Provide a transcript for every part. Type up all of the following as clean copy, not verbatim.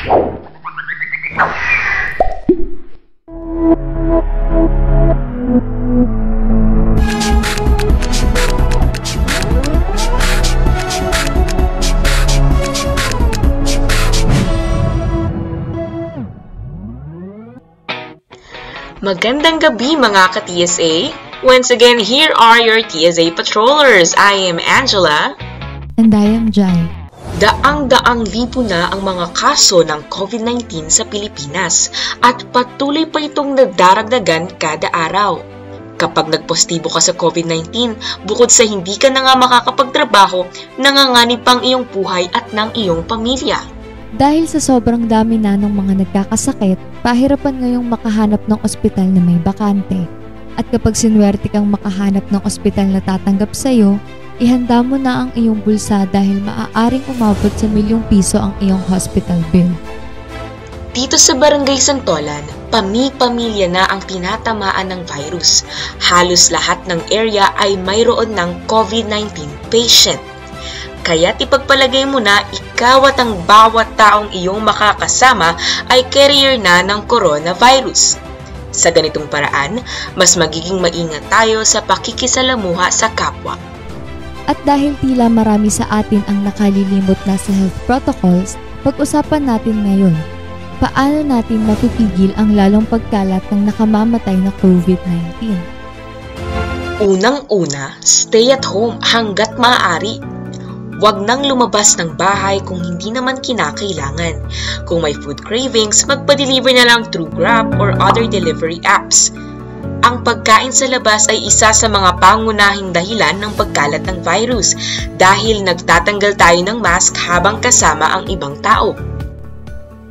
Magandang gabi mga ka-TSA! Once again, here are your TSA patrollers. I am Angela. And I am Jai. Daang-daang libo na ang mga kaso ng COVID-19 sa Pilipinas at patuloy pa itong nadaragdagan kada araw. Kapag nagpostibo ka sa COVID-19, bukod sa hindi ka na nga makakapagtrabaho, nanganganib pang iyong buhay at ng iyong pamilya. Dahil sa sobrang dami na ng mga nagkakasakit, pahirapan ngayong makahanap ng ospital na may bakante. At kapag sinwerte kang makahanap ng ospital na tatanggap sa'yo, ihanda mo na ang iyong bulsa dahil maaaring umabot sa milyong piso ang iyong hospital bill. Dito sa Barangay Santolan, pamilya na ang tinatamaan ng virus. Halos lahat ng area ay mayroon ng COVID-19 patient. Kaya't ipagpalagay mo na ikaw at ang bawat taong iyong makakasama ay carrier na ng coronavirus. Sa ganitong paraan, mas magiging maingat tayo sa pakikisalamuha sa kapwa. At dahil tila marami sa atin ang nakalilimot na sa health protocols, pag-usapan natin ngayon, paano natin mapipigil ang lalong pagkalat ng nakamamatay na COVID-19? Unang-una, stay at home hanggat maaari. Huwag nang lumabas ng bahay kung hindi naman kinakailangan. Kung may food cravings, magpa-deliver na lang through Grab or other delivery apps. Ang pagkain sa labas ay isa sa mga pangunahing dahilan ng pagkalat ng virus dahil nagtatanggal tayo ng mask habang kasama ang ibang tao.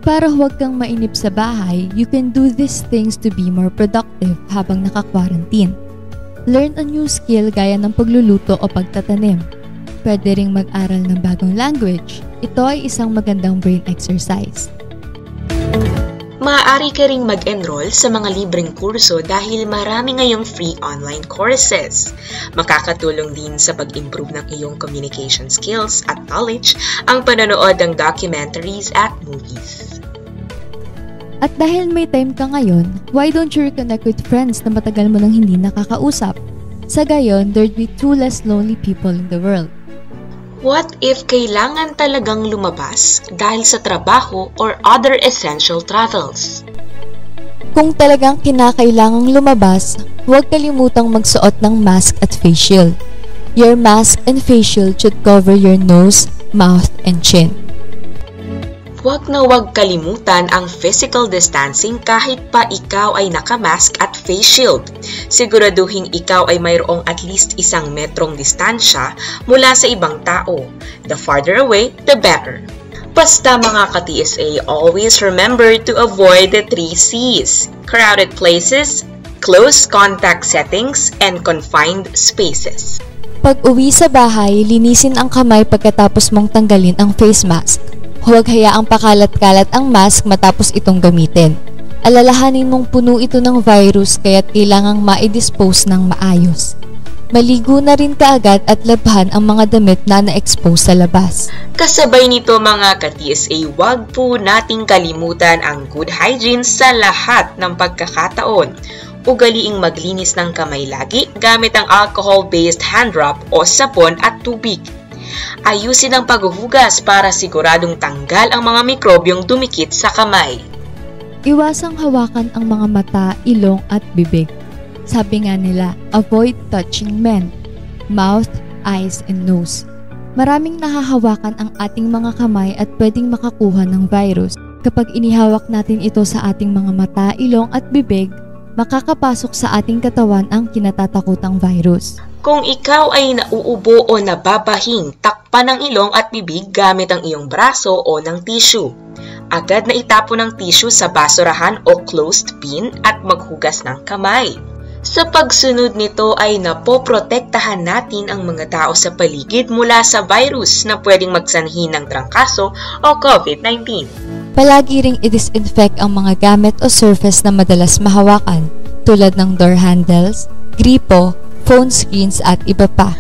Para huwag kang mainip sa bahay, you can do these things to be more productive habang naka-quarantine. Learn a new skill gaya ng pagluluto o pagtatanim. Pwede ring mag-aral ng bagong language. Ito ay isang magandang brain exercise. Maaari ka ring mag-enroll sa mga libreng kurso dahil marami ngayong free online courses. Makakatulong din sa pag-improve ng iyong communication skills at knowledge ang panonood ng documentaries at movies. At dahil may time ka ngayon, why don't you reconnect with friends na matagal mo nang hindi nakakausap? Sa gayon, there'd be 2 less lonely people in the world. What if kailangan talagang lumabas dahil sa trabaho or other essential travels? Kung talagang kinakailangang lumabas, huwag kalimutang magsuot ng mask at face shield. Your mask and face shield should cover your nose, mouth, and chin. Huwag na huwag kalimutan ang physical distancing kahit pa ikaw ay nakamask at face shield. Siguraduhin ikaw ay mayroong at least 1 metrong distansya mula sa ibang tao. The farther away, the better. Basta mga ka-TSA, always remember to avoid the 3 C's: crowded places, close contact settings, and confined spaces. Pag uwi sa bahay, linisin ang kamay pagkatapos mong tanggalin ang face mask. Huwag hayaang pakalat-kalat ang mask matapos itong gamitin. Alalahanin mong puno ito ng virus kaya't kailangang ma-dispose ng maayos. Maligo na rin kaagad at labhan ang mga damit na na-expose sa labas. Kasabay nito mga ka-TSA, huwag po nating kalimutan ang good hygiene sa lahat ng pagkakataon. Ugaliing maglinis ng kamay lagi gamit ang alcohol-based hand rub o sapon at tubig. Ayusin ang paghuhugas para siguradong tanggal ang mga mikrobyong dumikit sa kamay. Iwasang hawakan ang mga mata, ilong at bibig. Sabi nga nila, avoid touching men, mouth, eyes, and nose. Maraming nahahawakan ang ating mga kamay at pwedeng makakuha ng virus. Kapag inihawak natin ito sa ating mga mata, ilong at bibig, makakapasok sa ating katawan ang kinatatakutang virus. Kung ikaw ay nauubo o nababahing, takpan ang ilong at bibig gamit ang iyong braso o ng tissue. Agad na itapon ang tissue sa basurahan o closed bin at maghugas ng kamay. Sa pagsunod nito ay napoprotektahan natin ang mga tao sa paligid mula sa virus na pwedeng magsanhi ng trangkaso o COVID-19. Palagi ring i-disinfect ang mga gamit o surface na madalas mahawakan tulad ng door handles, gripo, phone screens at iba pa.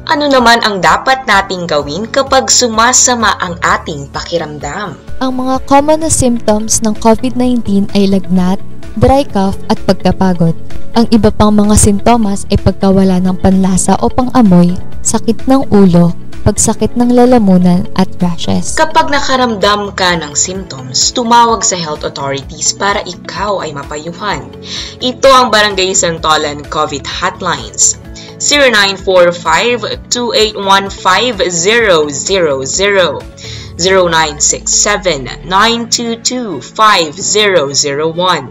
Ano naman ang dapat nating gawin kapag sumasama ang ating pakiramdam? Ang mga common na symptoms ng COVID-19 ay lagnat, dry cough at pagkapagod. Ang iba pang mga sintomas ay pagkawala ng panlasa o pangamoy, sakit ng ulo, pagsakit ng lalamunan at rashes. Kapag nakaramdam ka ng symptoms, tumawag sa health authorities para ikaw ay mapayuhan. Ito ang Barangay Santolan COVID Hotlines. 0945-2815-000, 0967-922-5001.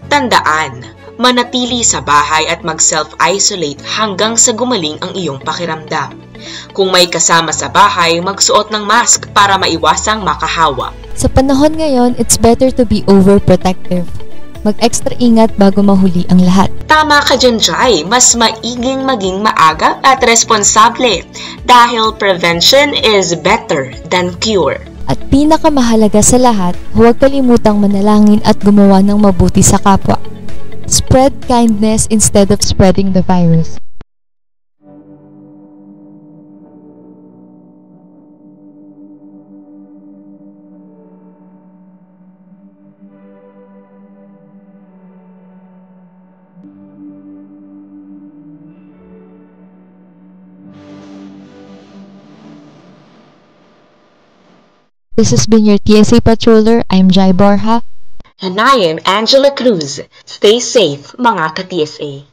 Tandaan, manatili sa bahay at mag-self-isolate hanggang sa gumaling ang iyong pakiramdam. Kung may kasama sa bahay, magsuot ng mask para maiwasang makahawa. Sa panahon ngayon, it's better to be overprotective. Mag-extra ingat bago mahuli ang lahat. Tama ka dyan, Jai. Mas maiging maging maaga at responsable dahil prevention is better than cure. At pinakamahalaga sa lahat, huwag kalimutang manalangin at gumawa ng mabuti sa kapwa. Spread kindness instead of spreading the virus. This has been your TSA Patroller. I'm Jai Borja. And I am Angela Cruz. Stay safe, mga ka-TSA.